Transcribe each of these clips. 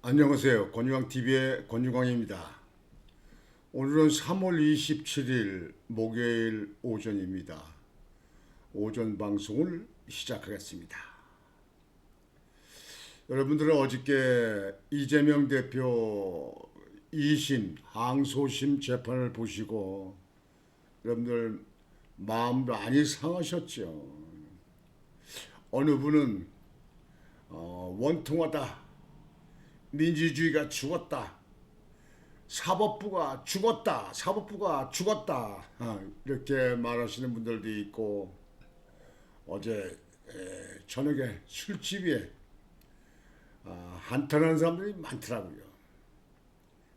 안녕하세요. 권유광TV의 권유광입니다. 오늘은 3월 27일 목요일 오전입니다. 오전 방송을 시작하겠습니다. 여러분들은 어저께 이재명 대표 2심 항소심 재판을 보시고 여러분들 마음 많이 상하셨죠. 어느 분은 원통하다. 민주주의가 죽었다. 사법부가 죽었다. 사법부가 죽었다. 이렇게 말하시는 분들도 있고 어제 저녁에 술집에 한탄하는 사람들이 많더라고요.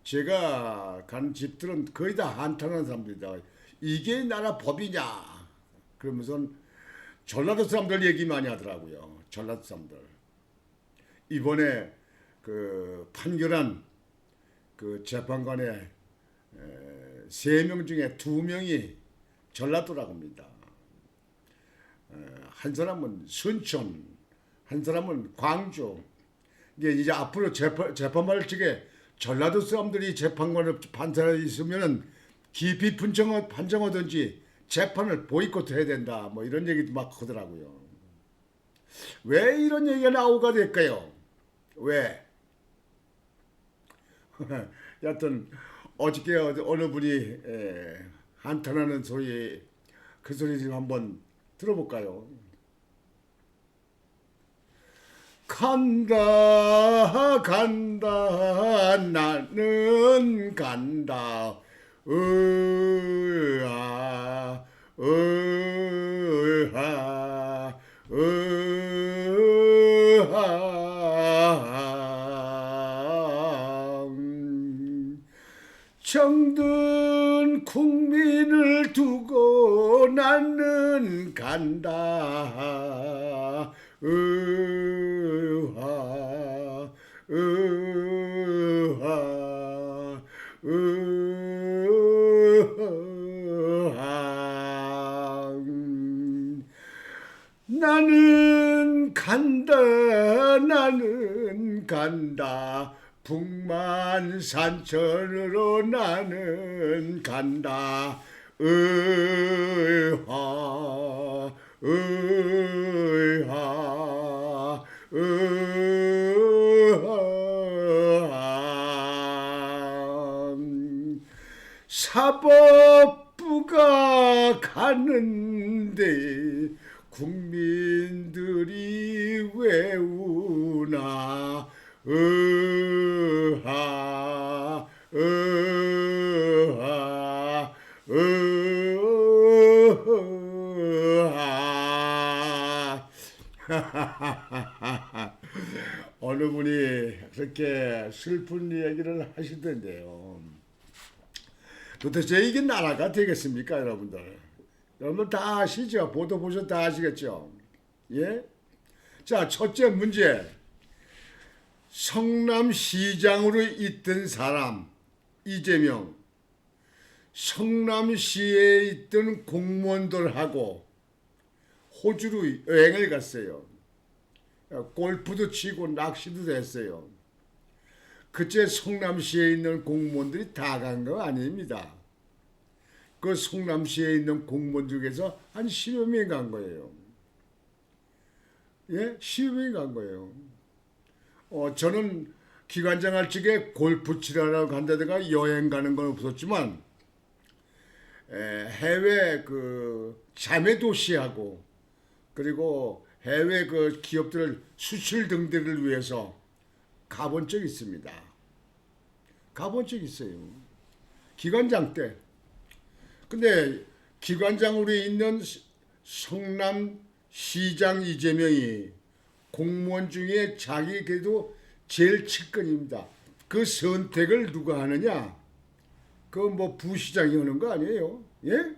제가 간 집들은 거의 다 한탄하는 사람들이다. 이게 나라 법이냐? 그러면서 전라도 사람들 얘기 많이 하더라고요. 전라도 사람들. 이번에 그 판결한 그 재판관의 3명 중에 2명이 전라도라고 합니다. 한 사람은 순천, 한 사람은 광주. 이게 이제 앞으로 재판받을 적에 전라도 사람들이 재판관을 판사에 있으면은 깊이 판정하든지 재판을 보이콧해야 된다. 뭐 이런 얘기도 막 하더라고요. 왜 이런 얘기가 나오게 될까요? 왜? 여하튼 어저께 어느 분이 한탄하는 소리 그 소리 좀 한번 들어볼까요? 간다 간다 나는 간다 으아 으아 으아 정든 국민을 두고 나는 간다 으하 으하 으하 나는 간다 나는 간다 북만산천으로 나는 간다 으하 으하 으하 사법부가 가는데 국민들이 왜 우나 으하 으하 으하 어느 분이 그렇게 슬픈 얘기를 하시던데요. 도대체 이게 나라가 되겠습니까, 여러분들? 여러분들 다 아시죠? 보도 보셔서 다 아시겠죠? 예? 자, 첫째 문제. 성남시장으로 있던 사람, 이재명. 성남시에 있던 공무원들하고 호주로 여행을 갔어요. 골프도 치고 낚시도 했어요. 그때 성남시에 있는 공무원들이 다 간 거 아닙니다. 그 성남시에 있는 공무원 중에서 한 10여 명이 간 거예요. 예? 10여 명이 간 거예요. 저는 기관장 할 적에 골프 치러 간다든가 여행 가는 건 없었지만 해외 그 자매 도시하고 그리고 해외 그 기업들 수출 등등을 위해서 가본 적 있습니다. 가본 적 있어요. 기관장 때. 근데 기관장으로 있는 성남시장 이재명이 공무원 중에 자기 그래도 제일 측근입니다. 그 선택을 누가 하느냐? 그 뭐 부시장이 하는 거 아니에요? 예?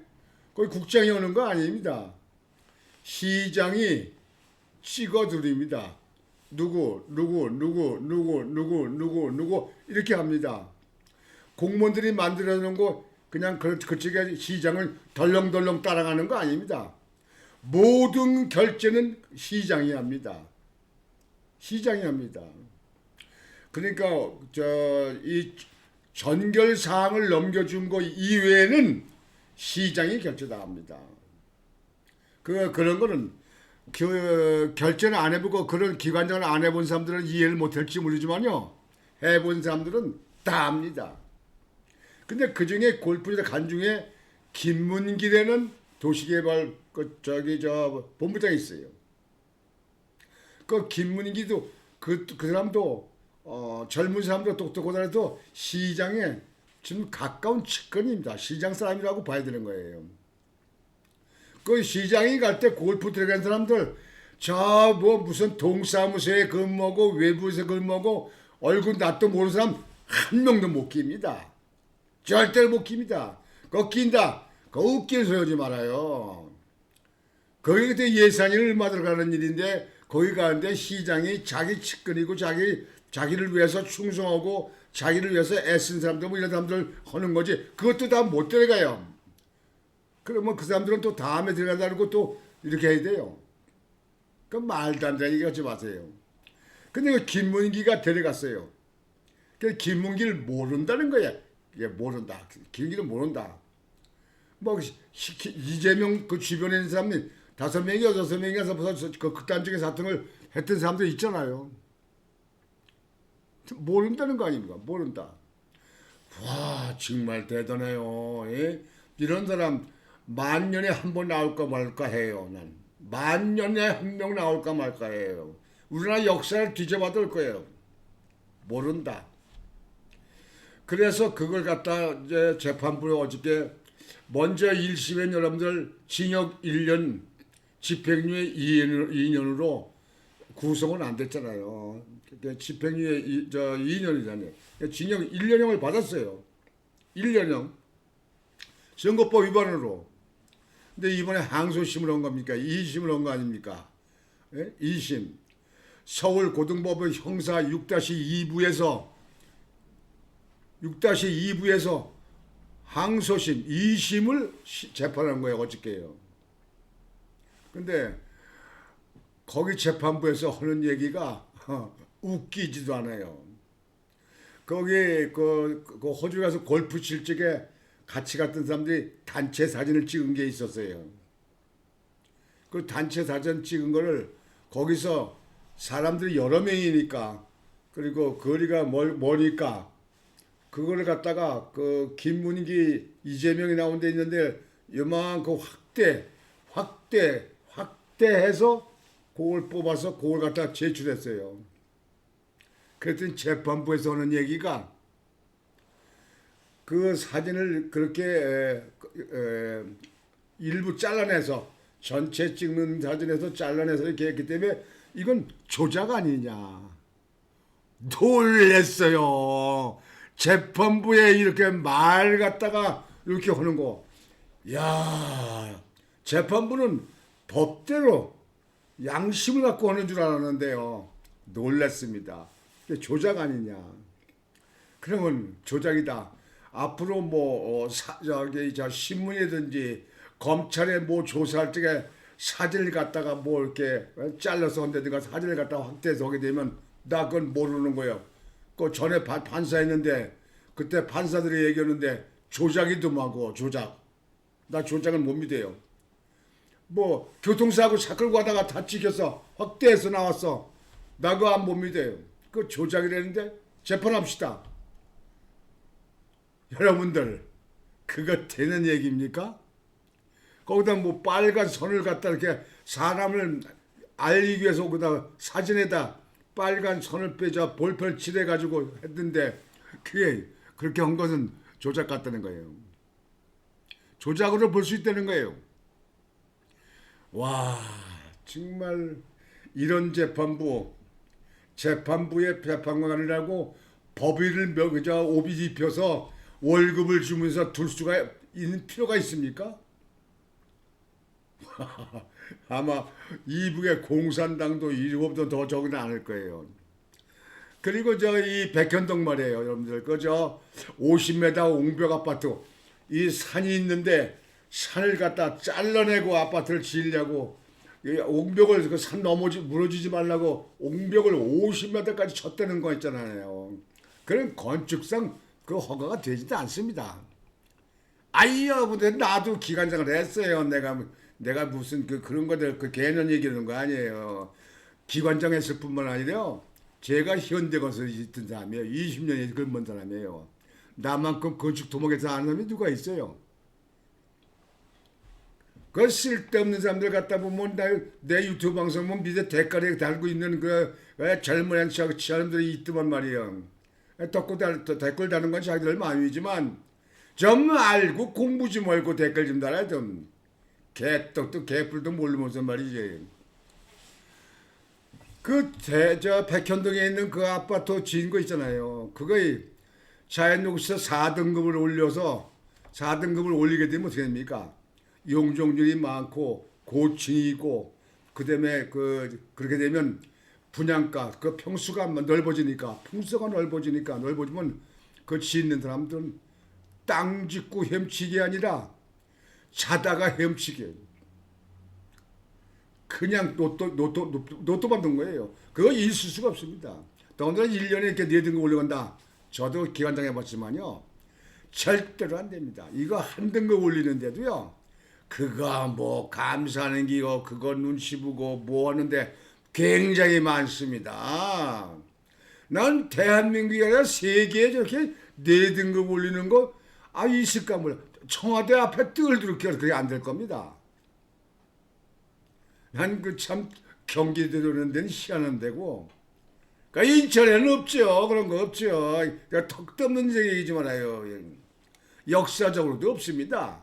거기 국장이 하는 거 아닙니다. 시장이 찍어드립니다. 누구 이렇게 합니다. 공무원들이 만들어 놓은 거 그냥 그쪽에 시장을 덜렁덜렁 따라가는 거 아닙니다. 모든 결제는 시장이 합니다. 시장이 합니다. 그러니까 이 전결 사항을 넘겨준 거 이외에는 시장이 결제당합니다. 그런 거는 결제는 안 해보고 그런 기관장을 안 해본 사람들은 이해를 못할지 모르지만요. 해본 사람들은 다 압니다. 근데 그 중에 골프장 간중에 김문길에는 도시개발 본부장이 있어요. 그 김문기도 그 사람도 젊은 사람도 똑똑하더라도 시장에 지금 가까운 측근입니다. 시장 사람이라고 봐야 되는 거예요. 그 시장이 갈 때 골프 들어간 사람들 저 뭐 무슨 동사무소에 근무하고 외부에서 근무하고 얼굴 낯도 모르는 사람 한 명도 못 깁니다. 절대로 못 깁니다. 그거 낀다. 그거 웃긴 소리 하지 말아요. 거기 그때 예산이 얼마 들어가는 일인데 거기 가는데 시장이 자기 측근이고 자기를 위해서 충성하고 자기를 위해서 애쓴 사람들 뭐 이런 사람들 하는 거지. 그것도 다 못 들어가요. 그러면 그 사람들은 또 다음에 들어간다는 것도 이렇게 해야 돼요. 그 말도 안 되는 얘기 하지 마세요. 근데 그 김문기가 데려갔어요. 그 김문기를 모른다는 거야. 이게 모른다. 김문기를 모른다. 뭐 이재명 그 주변에 있는 사람이 5명이 6명이 가서 그 극단적인 사통을 했던 사람들 있잖아요. 모른다는 거 아닙니까? 모른다. 와 정말 대단해요. 예? 이런 사람 만년에 한 번 나올까 말까 해요. 난 만년에 한 명 나올까 말까 해요. 우리나라 역사를 뒤져봐도 거예요. 모른다. 그래서 그걸 갖다 이제 재판부에 어저께 먼저 1심엔 여러분들 징역 1년 집행유예 2년으로 구속은 안 됐잖아요. 집행유예 2년이잖아요. 징역 1년형을 받았어요. 1년형. 선거법 위반으로. 근데 이번에 항소심을 한 겁니까? 2심을 한 거 아닙니까? 예? 2심. 서울고등법원 형사 6-2부에서 항소심 2심을 재판한 거예요. 어저께요. 근데 거기 재판부에서 하는 얘기가 웃기지도 않아요. 거기 그 호주 가서 골프 칠 적에 같이 갔던 사람들이 단체 사진을 찍은 게 있었어요. 그 단체 사진 찍은 거를 거기서 사람들이 여러 명이니까 그리고 거리가 머니까 그거를 갖다가 그 김문기 이재명이 나온 데 있는데 요만큼 확대해서 그걸 뽑아서 그걸 갖다 제출했어요. 그랬더니 재판부에서 하는 얘기가 그 사진을 그렇게 일부 잘라내서 전체 찍는 사진에서 잘라내서 이렇게 했기 때문에 이건 조작 아니냐. 놀랬어요. 재판부에 이렇게 말 갖다가 이렇게 하는 거. 야, 재판부는 법대로 양심을 갖고 하는 줄 알았는데요. 놀랐습니다. 조작 아니냐. 그러면 조작이다. 앞으로 뭐 신문이든지 검찰에 뭐 조사할 적에 사진을 갖다가 뭐 이렇게 잘라서 한다든가 사진을 갖다가 확대해서 하게 되면 나 그건 모르는 거예요. 그 전에 판사했는데 그때 판사들이 얘기하는데 조작이더라고. 조작. 나 조작은 못 믿어요. 뭐 교통사고 차 끌고 가다가 다 찍혀서 확대해서 나왔어. 나 그거 안 못 믿어요. 그 조작이라는데 재판합시다. 여러분들 그거 되는 얘기입니까? 거기다 뭐 빨간 선을 갖다 이렇게 사람을 알리기 위해서 거기다 사진에다 빨간 선을 빼자 볼펜을 칠해가지고 했는데 그게 그렇게 한 것은 조작 같다는 거예요. 조작으로 볼 수 있다는 거예요. 와 정말 이런 재판부의 재판관이라고 법의를 오비 입혀서 월급을 주면서 둘 수가 있는 필요가 있습니까? 아마 이북의 공산당도 이법도 더 적은 않을 거예요. 그리고 이 백현동 말이에요, 여러분들. 50m 옹벽 아파트 이 산이 있는데 산을 갖다 잘라내고 아파트를 지으려고 이 옹벽을 그 산 무너지지 말라고 옹벽을 50m까지 쳤다는 거 있잖아요. 그런 건축상 그 허가가 되지도 않습니다. 아이야, 근데 나도 기관장을 했어요. 내가 무슨 그런 거들 그 개념 얘기하는 거 아니에요. 기관장 했을 뿐만 아니라 제가 현대건설에 있던 사람이에요. 20년이 근무한 사람이에요. 나만큼 건축 도목에서 아는 사람이 누가 있어요? 그 쓸데없는 사람들 갖다 보면 내 유튜브 방송 보면 밑에 댓글에 달고 있는 그 젊은 사람들이 있더만 말이에요. 댓글 다는 건 자기들 마음이지만 좀 알고 공부 좀 알고 댓글 좀 달아야 좀. 개떡도 개뿔도 모르면서 말이지. 저 백현동에 있는 그 아파트 지은 거 있잖아요. 그거에 자연녹지서 4등급을 올려서 4등급을 올리게 되면 어떻게 됩니까? 용적률이 많고 고층이고 그다음에 그렇게 되면 분양가 그 평수가 넓어지니까 넓어지면 그 짓는 사람들은 땅 짓고 헤엄치기 아니라 자다가 헤엄치게 그냥 로또 받는 거예요. 그거 있을 수가 없습니다. 더군다나 1년에 이렇게 4등급 올려간다. 저도 기관장 해봤지만요. 절대로 안 됩니다. 이거 한 등급 올리는데도요. 그거 뭐 감사하는 기고 그거 눈치 보고 뭐 하는데 굉장히 많습니다. 난 대한민국이 아니라 세계에 저렇게 4등급 올리는 거 있을까 몰라. 청와대 앞에 뜰들게 그게 안 될 겁니다. 난 그 참 경기도는 데는 희한한 데고 그러니까 인천에는 없죠. 그런 거 없죠. 그러니까 턱도 없는 얘기지 말아요. 역사적으로도 없습니다.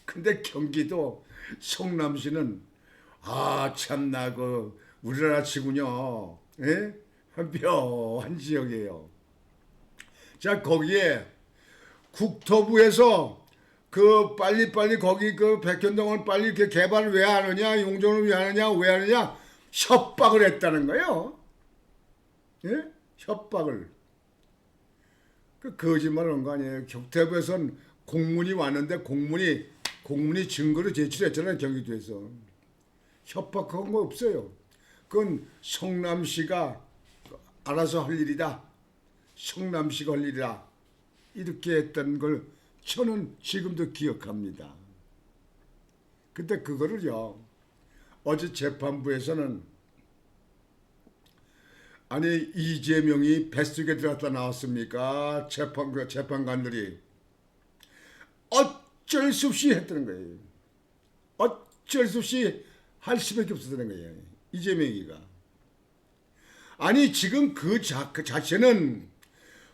근데 경기도 성남시는 참나 우리나라 치군요. 예? 묘한 지역이에요. 자, 거기에 국토부에서 빨리 거기 백현동을 빨리 이렇게 개발을 왜 하느냐, 용적을 왜 하느냐 협박을 했다는 거예요. 예? 협박을. 거짓말 하는 거 아니에요. 국토부에선 공문이 왔는데 공문이 증거로 제출했잖아요. 경기도에서. 협박한 거 없어요. 그건 성남시가 알아서 할 일이다. 성남시가 할 일이다. 이렇게 했던 걸 저는 지금도 기억합니다. 근데 그거를요. 어제 재판부에서는 아니 이재명이 뱃속에 들어갔다 나왔습니까? 재판관들이 어쩔 수 없이 했다는 거예요. 어쩔 수 없이 할 수밖에 없었다는 거예요. 이재명이가. 아니 지금 그 자체는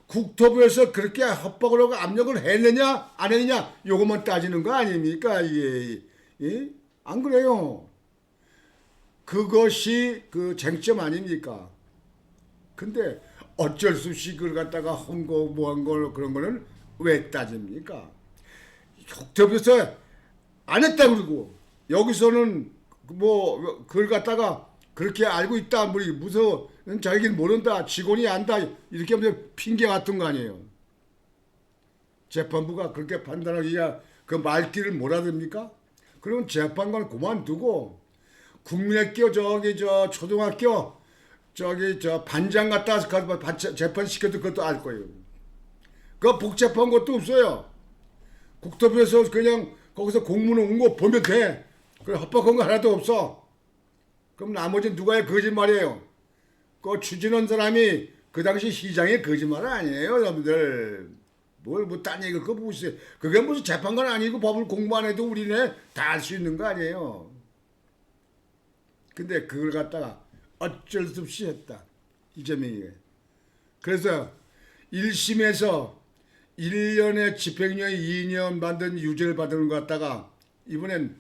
국토부에서 그렇게 협박을 하고 압력을 했느냐 안 했느냐 요것만 따지는 거 아닙니까? 이게 예? 안 그래요. 그것이 그 쟁점 아닙니까? 근데 어쩔 수 없이 그걸 갖다가 헌거 뭐한 거 그런 거는 왜 따집니까? 국토부에서 안 했다 그러고 여기서는 뭐 그걸 갖다가 그렇게 알고 있다 뭐 무서워 자기는 모른다 직원이 안다 이렇게 하면 핑계 같은 거 아니에요. 재판부가 그렇게 판단하기가 그 말귀를 몰아듭니까? 그러면 재판관 그만두고 국민학교 저 초등학교 저 반장 갖다 재판 시켜도 그것도 알 거예요. 그 복잡한 것도 없어요. 국토부에서 그냥 거기서 공문 온 거 보면 돼. 그 협박한 거 하나도 없어. 그럼 나머지는 누가 해? 거짓말이에요. 그 추진한 사람이 그 당시 시장의 거짓말 아니에요, 여러분들. 뭐 딴 얘기 그거 보고 있어요. 그게 무슨 재판관 아니고 법을 공부 안 해도 우리네 다 알 수 있는 거 아니에요. 근데 그걸 갖다가 어쩔 수 없이 했다. 이재명이. 그래서 1심에서 1년에 집행유예 2년 받은 유죄를 받은 것 갖다가 이번엔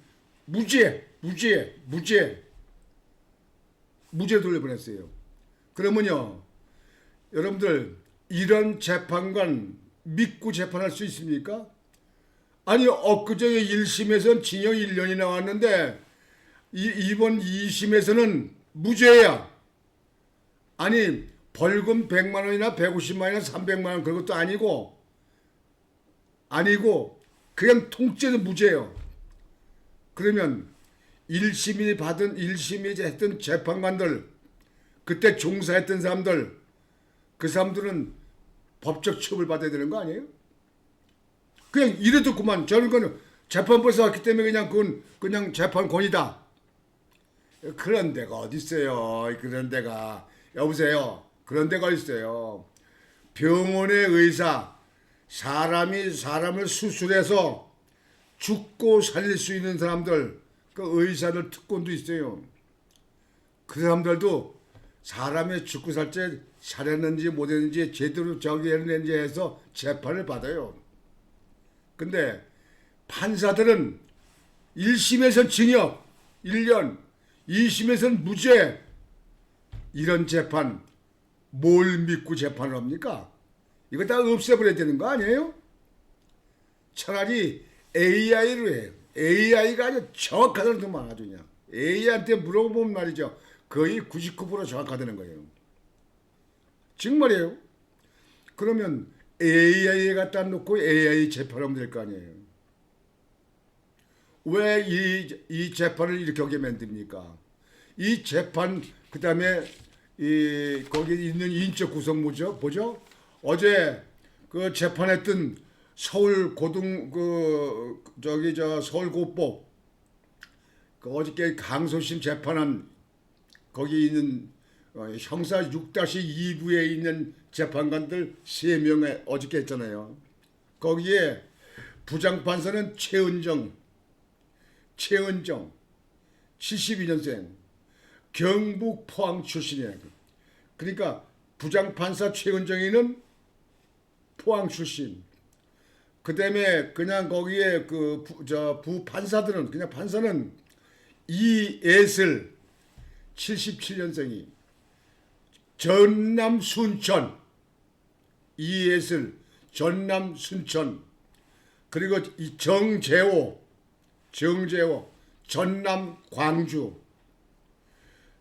무죄 돌려보냈어요. 그러면요, 여러분들 이런 재판관 믿고 재판할 수 있습니까? 아니 엊그제 1심에서는 징역 1년이 나왔는데 이번 2심에서는 무죄야. 아니 벌금 100만 원이나 150만 원이나 300만 원 그것도 아니고 그냥 통째로 무죄예요. 그러면 일심이 했던 재판관들, 그때 종사했던 사람들, 그 사람들은 법적 처벌 받아야 되는 거 아니에요? 그냥 이래도 그만. 저는 그건 재판부에서 왔기 때문에 그냥 그건 그냥 재판권이다. 그런 데가 어디 있어요? 그런 데가. 여보세요. 그런 데가 있어요. 병원의 의사, 사람이 사람을 수술해서 죽고 살릴 수 있는 사람들, 그 의사들 특권도 있어요. 그 사람들도 사람의 죽고 살 때 잘했는지 못했는지 제대로 저기 했는지 해서 재판을 받아요. 근데 판사들은 1심에선 징역 1년, 2심에선 무죄. 이런 재판 뭘 믿고 재판을 합니까? 이거 다 없애버려야 되는 거 아니에요? 차라리 AI로 해요. AI가 아주 정확하다는 것만 아주 그냥. AI한테 물어보면 말이죠. 거의 99% 정확하다는 거예요. 정말이에요. 그러면 AI에 갖다 놓고 AI 재판하면 될 거 아니에요. 왜 이 재판을 이렇게 하게 만듭니까? 이 재판, 그 다음에 거기 있는 인적 구성무죠. 뭐죠? 어제 그 재판했던 서울 서울고법, 그 어저께 강소심 재판한 거기 있는 형사 6-2부에 있는 재판관들 3명에 어저께 했잖아요. 거기에 부장판사는 최은정 72년생 경북 포항 출신이에요. 그러니까 부장판사 최은정이는 포항 출신. 그 다음에 그냥 거기에 부판사들은 그냥 판사는 이예슬 77년생이 전남 순천, 이예슬 전남 순천. 그리고 이 정재호 전남 광주.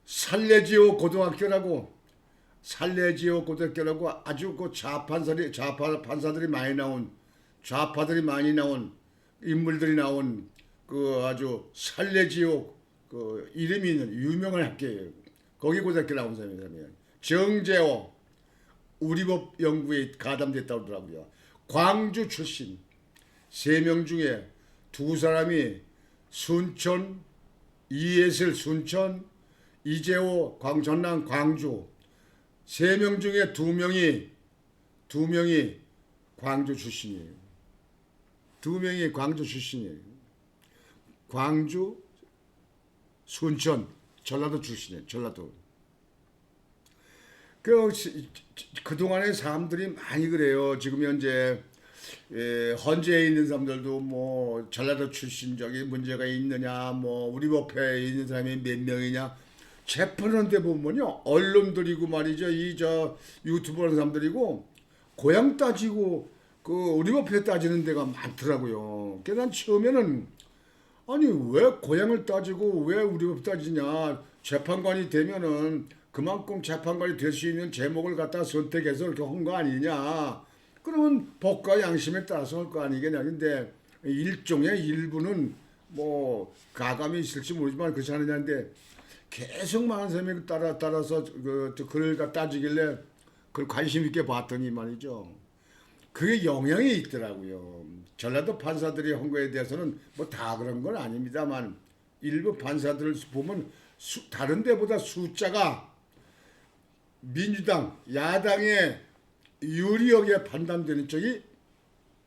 살레지오 고등학교라고 아주 그 좌파 판사들이 많이 나온, 좌파들이 많이 나온 인물들이 나온 그 아주 살레지오 그 이름이 있는 유명한 학교예요. 거기 고등학교 나온 사람이에요. 정재호 우리법 연구에 가담됐다고 하더라고요. 광주 출신 3명 중에 2사람이 순천, 이예슬 순천, 이재호 전남 광주. 3명 중에 2명이 광주 출신이에요. 2명이 광주 출신이에요. 광주, 순천, 전라도 출신이에요. 전라도. 그동안에 사람들이 많이 그래요. 지금 현재 헌재에 있는 사람들도 뭐 전라도 출신 저기 문제가 있느냐, 뭐 우리 법회에 있는 사람이 몇 명이냐, 재판하는데 보면요, 언론들이고 말이죠, 유튜브 하는 사람들이고 고향 따지고 그 우리 법회 따지는 데가 많더라고요. 그래서 난 처음에는 아니 왜 고향을 따지고 왜 우리 법 따지냐, 재판관이 되면은 그만큼 재판관이 될 수 있는 제목을 갖다 선택해서 이렇게 한 거 아니냐. 그러면 법과 양심에 따라서 할 거 아니겠냐. 근데 일종의 일부는 뭐 가감이 있을지 모르지만 그렇지 않느냐인데 계속 많은 사람이 따라서 글을 따지길래 그걸 관심 있게 봤더니 말이죠. 그게 영향이 있더라고요. 전라도 판사들이 한 거에 대해서는 뭐 다 그런 건 아닙니다만 일부 판사들을 보면 다른 데보다 숫자가 민주당, 야당에 유리하게 판단되는 쪽이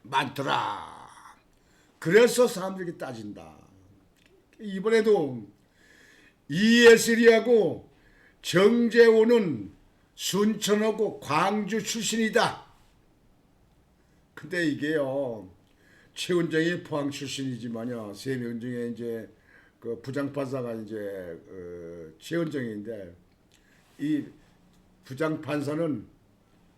많더라. 그래서 사람들이 따진다. 이번에도 이예슬이하고 정재호는 순천하고 광주 출신이다. 근데 이게요, 최은정이 포항 출신이지만요, 3명 중에 이제 그 부장판사가 이제 최은정인데, 이 부장판사는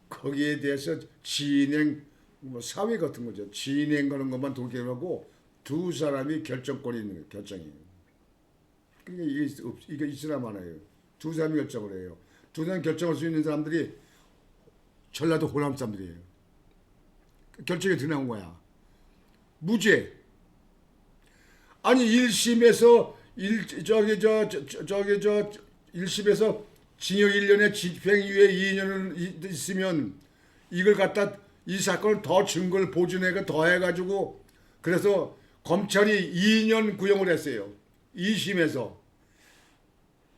거기에 대해서 진행, 뭐 사회 같은 거죠. 진행 그런 것만 독려하고 2사람이 결정권이 있는 거예요. 결정이. 그러니까 이게 있으나 마나요. 2사람이 결정을 해요. 2사람이 결정할 수 있는 사람들이 전라도 호남 사람들이에요. 결정이 어떻게 나온 거야? 무죄. 아니 1심에서 저기 저 1심에서 징역 1년에 집행유예 2년을 있으면 이걸 갖다 이 사건을 더 증거를 보존해가 더 해가지고 그래서 검찰이 2년 구형을 했어요. 2심에서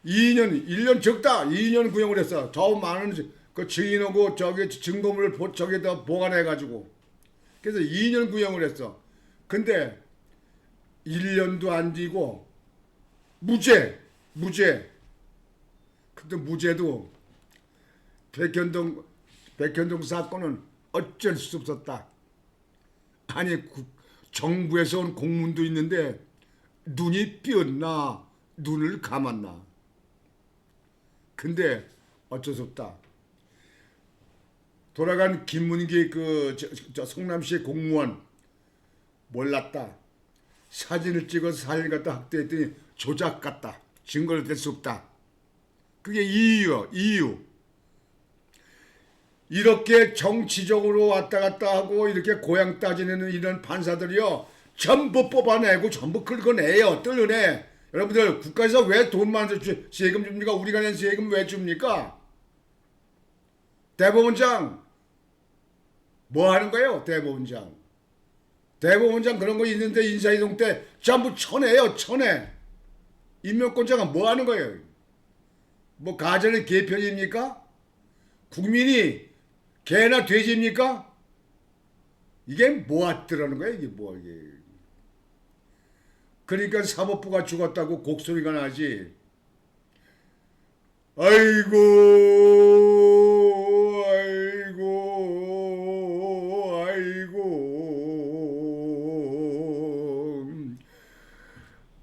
2년 1년 적다 2년 구형을 했어. 저 많은 그 증인하고 저기 증거물을 저기다 보관해가지고 그래서 2년 구형을 했어. 근데 1년도 안 뒤고 무죄. 근데 무죄도 백현동 사건은 어쩔 수 없었다. 아니 정부에서 온 공문도 있는데 눈이 삐었나 눈을 감았나. 근데 어쩔 수 없다. 돌아간 김문기 저 성남시 공무원 몰랐다. 사진을 찍어서 사진 갖다 확대했더니 조작 같다. 증거를 댈 수 없다. 그게 이유. 이렇게 정치적으로 왔다 갔다 하고 이렇게 고향 따지는 이런 판사들이요. 전부 뽑아내고 전부 긁어내요. 뜯어내. 여러분들 국가에서 왜 돈만 세금 줍니까? 우리가 낸 세금 왜 줍니까? 대법원장 뭐 하는 거예요? 대법원장 그런 거 있는데 인사이동 때 전부 쳐내요. 임명권자가 뭐 하는 거예요? 뭐 가전의 개편입니까? 국민이 개나 돼지입니까? 이게 뭐 하더라는 거예요? 이게. 그러니까 사법부가 죽었다고 곡소리가 나지. 아이고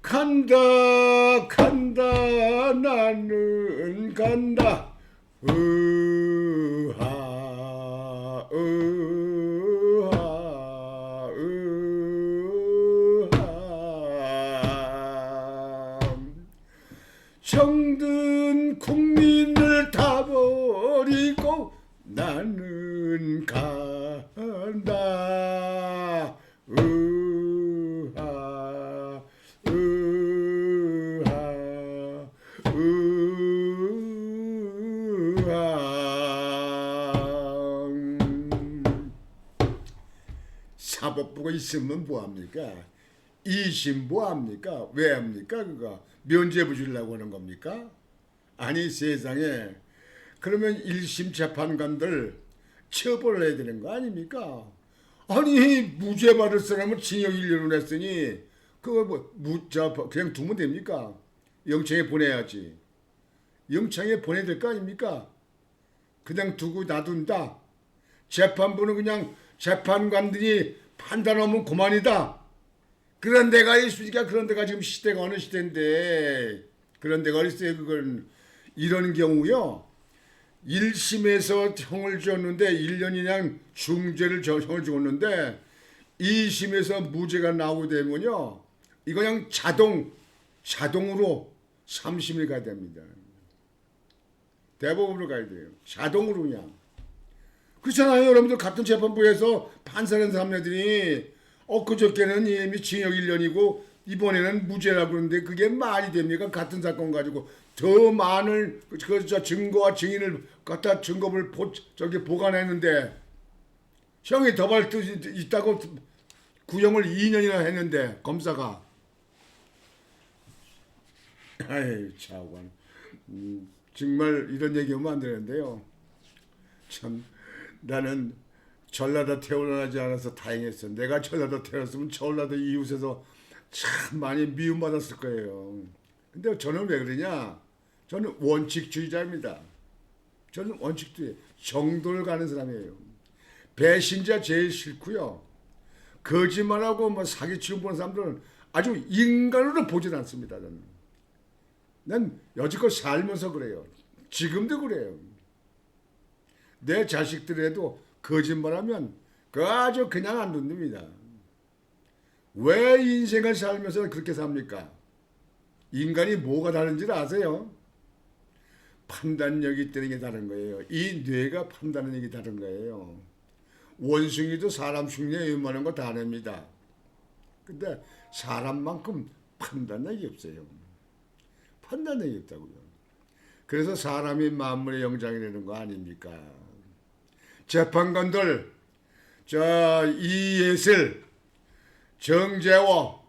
간다 나는 간다 정든 국민을 다 버리고 나는 간다 사법부가 있으면 뭐합니까? 2심 뭐합니까? 왜 합니까? 그거 면죄부 주려고 하는 겁니까? 아니 세상에 그러면 1심 재판관들 처벌을 해야 되는 거 아닙니까? 아니 무죄 받을 사람은 징역 1년을 했으니 그거 그냥 두면 됩니까? 영창에 보내야지. 영창에 보내야 될 거 아닙니까? 그냥 두고 놔둔다. 재판부는 그냥 재판관들이 판단하면 그만이다. 그런 데가 있으니까 그런 데가 지금 시대가 어느 시대인데 그런 데가 어딨어요. 그건 이런 경우요. 1심에서 형을 줬는데 1년이냥 중죄를 형을 줬는데 2심에서 무죄가 나오게 되면요. 이거 그냥 자동으로 3심을 가야 됩니다. 대법원으로 가야 돼요. 자동으로 그냥. 그렇잖아요. 여러분들 같은 재판부에서 판사는 사람들이 그저께는 이미 징역 1년이고 이번에는 무죄라고 그러는데 그게 말이 됩니까? 같은 사건 가지고 더 많은 증거와 증인을 갖다 증거를 보관했는데 형이 더발 있다고 구형을 2년이나 했는데 검사가 아이 차관 정말 이런 얘기하면 안 되는데요. 참 나는 전라도 태어나지 않아서 다행했어. 내가 전라도 태어났으면 전라도 이웃에서 참 많이 미움받았을 거예요. 근데 저는 왜 그러냐? 저는 원칙주의자입니다. 저는 원칙주의, 정도를 가는 사람이에요. 배신자 제일 싫고요. 거짓말하고 뭐 사기치고 보는 사람들은 아주 인간으로 보질 않습니다. 난 여지껏 살면서 그래요. 지금도 그래요. 내 자식들에도 거짓말하면 그 아주 그냥 안 듣습니다. 왜 인생을 살면서 그렇게 삽니까? 인간이 뭐가 다른지를 아세요? 판단력이 있다는 게 다른 거예요. 이 뇌가 판단력이 다른 거예요. 원숭이도 사람 흉내 웬만한 거 다 냅니다. 근데 사람만큼 판단력이 없어요. 판단되겠다고요. 그래서 사람이 만물의 영장이 되는 거 아닙니까? 재판관들 이예슬, 정재호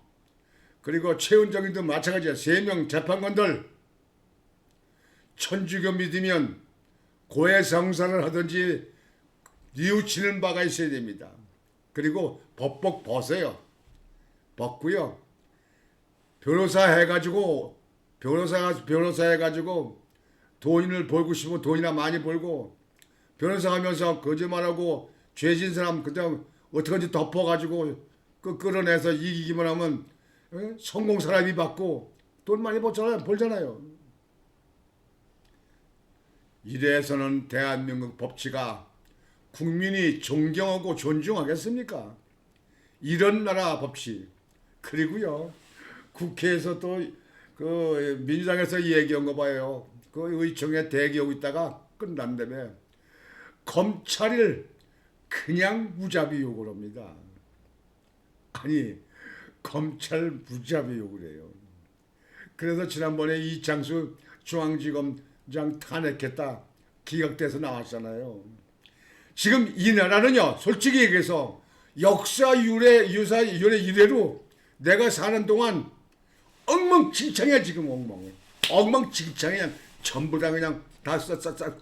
그리고 최은정이도 마찬가지야. 3명 재판관들 천주교 믿으면 고해성사를 하든지 뉘우치는 바가 있어야 됩니다. 그리고 법복 벗어요. 벗고요. 변호사 해가지고 돈을 벌고 싶으면 돈이나 많이 벌고 변호사 하면서 거짓말하고 죄진 사람 그냥 어떻게든지 덮어가지고 끌어내서 이기기만 하면 성공 사람이 받고 돈 많이 벌잖아요. 이래서는 대한민국 법치가 국민이 존경하고 존중하겠습니까? 이런 나라 법치. 그리고요 국회에서 또 그 민주당에서 얘기한 거 봐요. 그 의총에 대기하고 있다가 끝난다며 검찰을 그냥 무자비 욕을 합니다. 아니 검찰 무자비 욕을 해요. 그래서 지난번에 이창수 중앙지검장 탄핵했다 기각돼서 나왔잖아요. 지금 이 나라는요 솔직히 얘기해서 역사 유래 이래로 내가 사는 동안 엉망진창이야. 지금 엉망진창이야. 전부 다 그냥 다 싹싹싹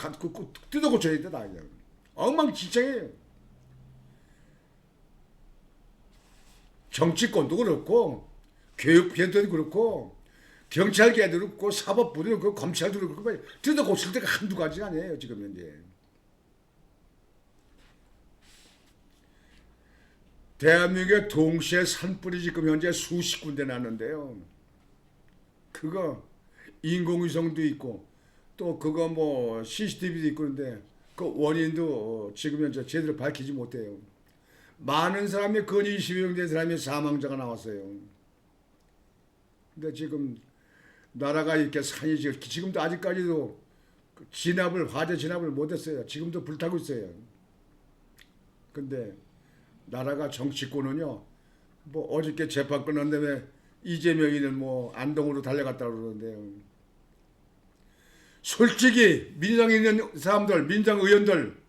뜯어 고쳐야 돼. 다 그냥 엉망진창이에요. 정치권도 그렇고 교육계도 그렇고 경찰계도 그렇고 사법부도 그렇고 검찰도 그렇고 뜯어 고칠 때가 한두 가지가 아니에요. 지금 현재 대한민국에 동시에 산불이 지금 현재 수십 군데 났는데요. 그거 인공위성도 있고 또 그거 뭐 CCTV도 있고 그런데 그 원인도 지금 현재 제대로 밝히지 못해요. 많은 사람이 건이 20명 된 사람이 사망자가 나왔어요. 근데 지금 나라가 이렇게 산이 지금도 아직까지도 화재 진압을 못했어요. 지금도 불타고 있어요. 근데 나라가 정치권은요 뭐 어저께 재판 끝났는데 이재명이는 뭐 안동으로 달려갔다고 그러는데요. 솔직히 민주당에 있는 사람들, 민주당 의원들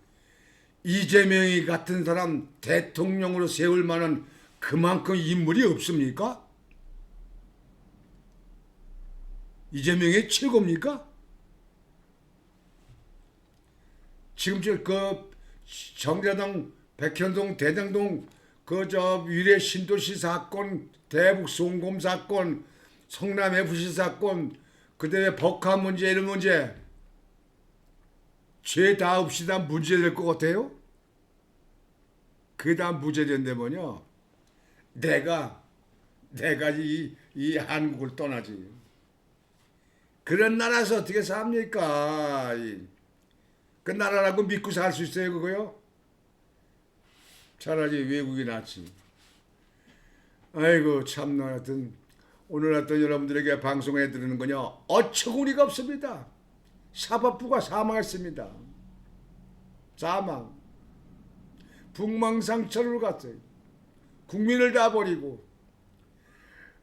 이재명이 같은 사람 대통령으로 세울 만한 그만큼 인물이 없습니까? 이재명이 최고입니까? 지금 그 정자당 백현동 대장동 위례 신도시 사건, 대북 송금 사건, 성남 FC 사건, 그다음에 법카 문제 이런 문제 죄 다 없이 다 문제될 것 같아요? 그게 다 무죄된다면요 내가 이 한국을 떠나지. 그런 나라에서 어떻게 삽니까? 그 나라라고 믿고 살 수 있어요 그거요? 차라리 외국이 낫지. 아이고 참나. 하여튼 오늘 어떤 여러분들에게 방송해 드리는 거냐 어처구니가 없습니다. 사법부가 사망했습니다. 사망. 북망상처를 갔어요. 국민을 다 버리고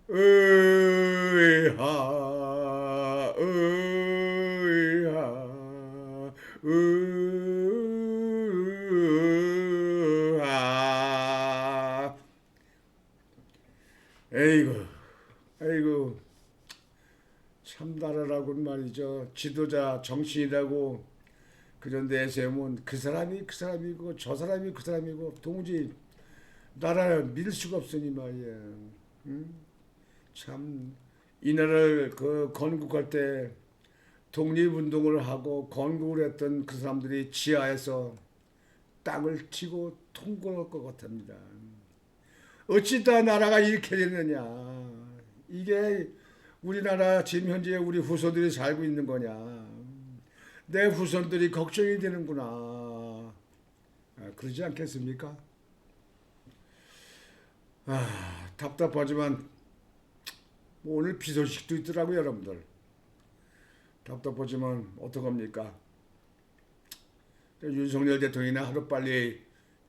의하 에이구 참 나라라고는 말이죠. 지도자 정치인이라고 그런 데에서 하면 그 사람이고 저 사람이 그 사람이고 도무지 나라를 믿을 수가 없으니 말이야. 응? 참 이 나라를 건국할 때 독립운동을 하고 건국을 했던 그 사람들이 지하에서 땅을 치고 통곡할 것 같습니다. 어찌다 나라가 이렇게 됐느냐. 이게 우리나라 지금 현재 우리 후손들이 살고 있는 거냐. 내 후손들이 걱정이 되는구나. 그러지 않겠습니까? 답답하지만 뭐 오늘 비 소식도 있더라고요 여러분들. 답답하지만 어떡합니까? 윤석열 대통령이 하루빨리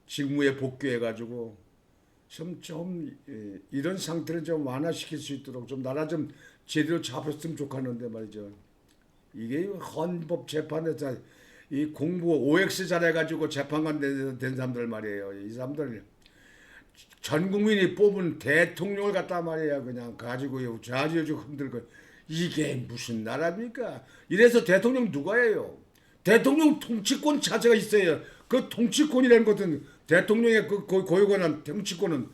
직무에 복귀해가지고 좀 이런 상태를 좀 완화시킬 수 있도록 좀 나라 좀 제대로 잡혔으면 좋겠는데 말이죠. 이게 헌법 재판에서 이 공부 OX 잘해가지고 재판관 된 사람들 말이에요. 이 사람들 전 국민이 뽑은 대통령을 갖다 말이야 그냥 가지고 좌지우지 흔들고 이게 무슨 나라입니까? 이래서 대통령 누가 해요? 대통령 통치권 자체가 있어요. 그 통치권이라는 것은 대통령의 그 고유권한 통치권은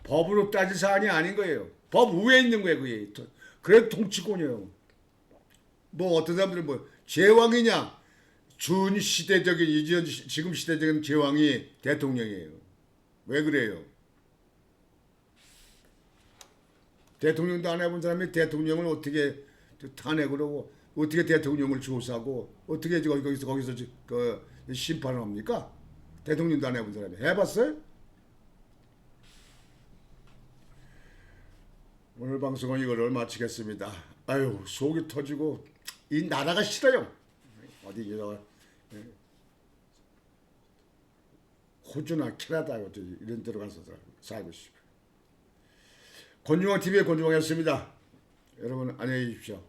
법으로 따질 사안이 아닌 거예요. 법 위에 있는 거예요, 그게. 그래 통치권이에요. 뭐 어떤 사람들은 뭐 제왕이냐? 준 시대적인 이전 지금 시대적인 제왕이 대통령이에요. 왜 그래요? 대통령도 안 해본 사람이 대통령을 어떻게 탄핵을 하고 어떻게 대통령을 조사하고 어떻게 거기서 그 심판을 합니까? 대통령도 안 해본 사람이 해봤어요? 오늘 방송은 이거를 마치겠습니다. 아유 속이 터지고 이 나라가 싫어요. 어디 호주나 캐나다 이런 데로 가서 살고 싶어요. 권중왕 TV의 권중왕이었습니다. 여러분 안녕히 계십시오.